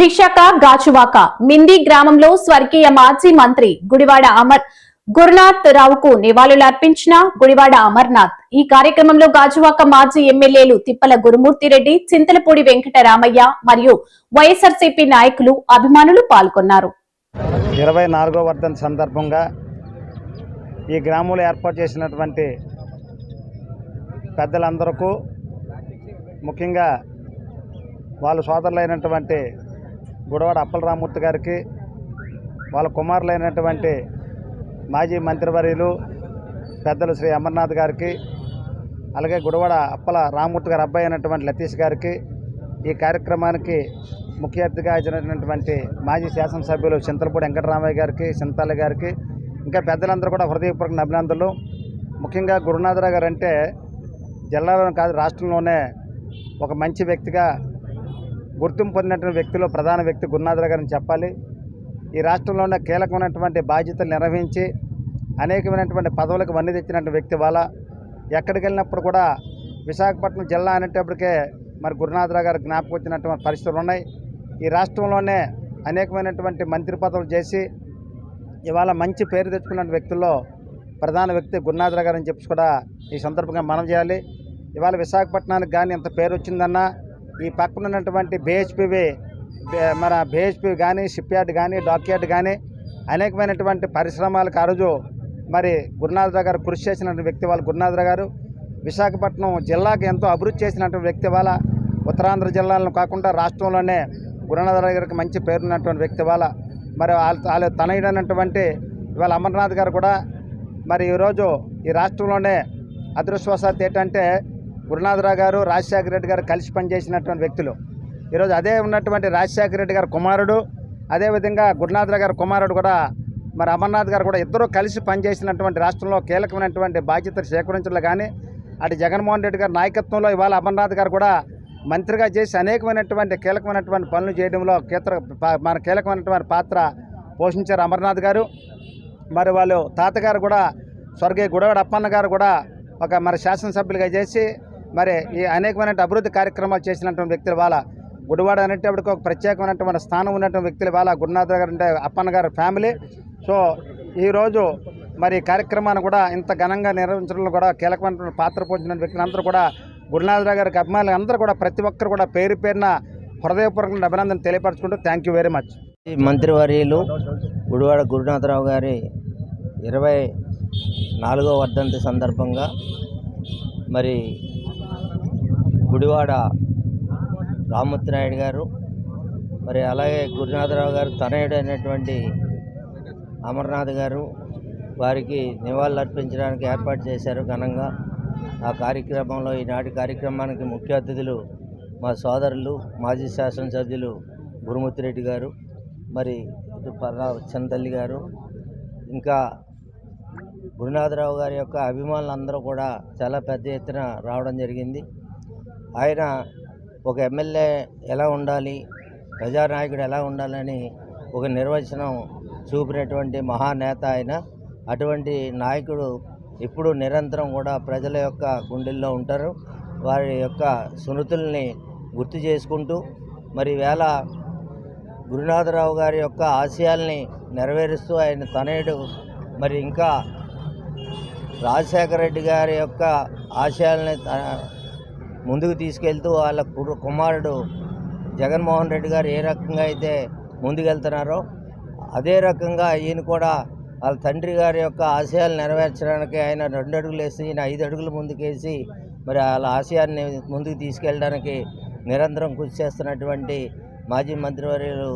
విశాఖ గాచువాక మింది గ్రామంలో స్వర్గీయ మాజీ మంత్రి గుడివాడ గురునాథ్ రావుకు నివాళులర్పించిన గుడివాడ అమర్నాథ్. ఈ కార్యక్రమంలో గాజువాక మాజీ ఎమ్మెల్యేలు తిప్పల గురుమూర్తిరెడ్డి, చింతలపూడి వెంకటరామయ్య మరియు వైఎస్ఆర్సీపీ నాయకులు, అభిమానులు పాల్గొన్నారు. 24వ వర్ధంతి సందర్భంగా ఈ గ్రామంలో ఏర్పాటు చేసినటువంటి పెద్దలందరికీ, ముఖ్యంగా వాళ్ళ సోదరులైనటువంటి గుడివాడ అప్పలరామూర్తి గారికి, వాళ్ళ కుమారులైనటువంటి మాజీ మంత్రివర్యులు పెద్దలు శ్రీ అమర్నాథ్ గారికి, అలాగే గుడివాడ అప్పల రామూర్తి గారి అబ్బాయి అయినటువంటి లతీష్ గారికి, ఈ కార్యక్రమానికి ముఖ్య అతిథిగా హాజరైనటువంటి మాజీ శాసనసభ్యులు చింతలపూడి వెంకటరామయ్య గారికి, చింతాల గారికి, ఇంకా పెద్దలందరూ కూడా హృదయపూర్వక అభినందనలు. ముఖ్యంగా గురునాథరావు గారు అంటే జిల్లాలోనే కాదు, రాష్ట్రంలోనే ఒక మంచి వ్యక్తిగా గుర్తింపు పొందినటువంటి వ్యక్తిలో ప్రధాన వ్యక్తి గురునాథరావు గారిని చెప్పాలి. ఈ రాష్ట్రంలోనే కీలకమైనటువంటి బాధ్యతలు నిర్వహించి అనేకమైనటువంటి పదవులకు వన్నె తెచ్చినటువంటి వ్యక్తి. వాళ్ళ ఎక్కడికి వెళ్ళినప్పుడు కూడా విశాఖపట్నం జిల్లా అనేటప్పటికే మరి గురునాథరావు గారు జ్ఞాపకం వచ్చినటువంటి పరిస్థితులు ఉన్నాయి. ఈ రాష్ట్రంలోనే అనేకమైనటువంటి మంత్రి పదవులు చేసి ఇవాళ మంచి పేరు తెచ్చుకున్న వ్యక్తుల్లో ప్రధాన వ్యక్తి గురునాథరావు గారు అని చెప్పి కూడా ఈ సందర్భంగా మనం చేయాలి. ఇవాళ విశాఖపట్నానికి కానీ ఎంత పేరు వచ్చిందన్నా ఈ పక్కన ఉన్నటువంటి బీహెచ్పీ కానీ, షిప్ యార్డ్ కానీ, డాక్ యార్డ్ కానీ అనేకమైనటువంటి పరిశ్రమలకు ఆ రోజు మరి గురునాథరావు గారు కృషి చేసినటువంటి వ్యక్తి. వాళ్ళు గురునాథరావు గారు విశాఖపట్నం జిల్లాకి ఎంతో అభివృద్ధి చేసినటువంటి వ్యక్తి. వాళ్ళ ఉత్తరాంధ్ర జిల్లాలను కాకుండా రాష్ట్రంలోనే గురునాథరావు గారికి మంచి పేరున్నటువంటి వ్యక్తి. వాళ్ళ మరి వాళ్ళ తనయుడైనటువంటి ఇవాళ అమర్నాథ్ గారు కూడా మరి ఈరోజు ఈ రాష్ట్రంలోనే అదృష్టవశాత్తు ఏంటంటే గురునాథరావు గారు, రాజశేఖర రెడ్డి గారు కలిసి పనిచేసినటువంటి వ్యక్తులు. ఈరోజు అదే ఉన్నటువంటి రాజశేఖర రెడ్డి గారి కుమారుడు, అదేవిధంగా గురునాథరావు గారి కుమారుడు కూడా మరి అమర్నాథ్ గారు కూడా ఇద్దరూ కలిసి పనిచేసినటువంటి రాష్ట్రంలో కీలకమైనటువంటి బాధ్యతలు సేకరించడంలో కానీ, అటు జగన్మోహన్ రెడ్డి గారి నాయకత్వంలో ఇవాళ అమర్నాథ్ గారు కూడా మంత్రిగా చేసి అనేకమైనటువంటి కీలకమైనటువంటి పనులు చేయడంలో కీలకమైనటువంటి పాత్ర పోషించారు అమర్నాథ్ గారు. మరి వాళ్ళు తాతగారు కూడా స్వర్గీయ గుడివాడ అప్పన్న గారు కూడా ఒక మరి శాసనసభ్యులుగా చేసి మరి ఈ అనేకమైన అభివృద్ధి కార్యక్రమాలు చేసినటువంటి వ్యక్తులు. వాళ్ళ గుడివాడ అనేటప్పటికి ఒక ప్రత్యేకమైనటువంటి స్థానం ఉన్నటువంటి వ్యక్తులు. వాళ్ళ గురునాథరావు గారు అంటే అప్పన్న గారి ఫ్యామిలీ. సో ఈరోజు మరి కార్యక్రమాన్ని కూడా ఇంత ఘనంగా నిర్వహించడంలో కూడా కీలకమైనటువంటి పాత్ర పోషించిన వ్యక్తులందరూ కూడా గురునాథరావు గారికి అభిమానులు అందరూ కూడా ప్రతి ఒక్కరు కూడా పేరు పేరున హృదయపూర్వక అభినందన తెలియపరచుకుంటూ థ్యాంక్ యూ వెరీ మచ్. మంత్రివర్యులు గుడివాడ గురునాథరావు గారి 24వ వర్ధంతి సందర్భంగా మరి గుడివాడ రామ్మూర్తి నాయుడు గారు, మరి అలాగే గురునాథరావు గారు తనయుడైనటువంటి అమర్నాథ్ గారు వారికి నివాళులు అర్పించడానికి ఏర్పాటు చేశారు ఘనంగా. ఆ కార్యక్రమంలో ఈనాటి కార్యక్రమానికి ముఖ్య అతిథులు మా సోదరులు మాజీ శాసనసభ్యులు గురుమూర్తిరెడ్డి గారు, మరి చింతల్లి గారు, ఇంకా గురునాథరావు గారి యొక్క అభిమానులందరూ కూడా చాలా పెద్ద ఎత్తున రావడం జరిగింది. ఆయన ఒక ఎమ్మెల్యే ఎలా ఉండాలి, ప్రజానాయకుడు ఎలా ఉండాలని ఒక నిర్వచనం చూపినటువంటి మహానేత ఆయన. అటువంటి నాయకుడు ఇప్పుడు నిరంతరం కూడా ప్రజల యొక్క గుండెల్లో ఉంటారు. వారి యొక్క స్మృతుల్ని గుర్తు చేసుకుంటూ మరి వేళ గురునాథరావు గారి యొక్క ఆశయాల్ని నెరవేరుస్తూ ఆయన తనయుడు మరి ఇంకా రాజశేఖర రెడ్డి గారి యొక్క ఆశయాల్ని ముందుకు తీసుకెళ్తూ వాళ్ళ కుమారుడు జగన్మోహన్ రెడ్డి గారు ఏ రకంగా అయితే ముందుకెళ్తున్నారో అదే రకంగా ఈయన కూడా వాళ్ళ తండ్రి గారి యొక్క ఆశయాలు నెరవేర్చడానికి ఆయన 2 అడుగులు వేసి ఈయన 5 అడుగులు ముందుకేసి మరి వాళ్ళ ఆశయాన్ని ముందుకు తీసుకెళ్ళడానికి నిరంతరం కృషి చేస్తున్నటువంటి మాజీ మంత్రివర్యులు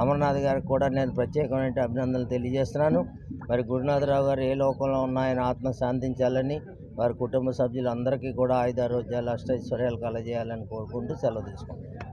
అమర్నాథ్ గారికి కూడా నేను ప్రత్యేకమైన అభినందనలు తెలియజేస్తున్నాను. మరి గురునాథరావు గారు ఏ లోకంలో ఉన్నా ఆయన ఆత్మ శాంతించాలని, వారి కుటుంబ సభ్యులందరికీ కూడా ఆయుధారోగ్యాలు అష్టైశ్వర్యాలు కలజేయాలని కోరుకుంటూ సెలవు తీసుకుంటాను.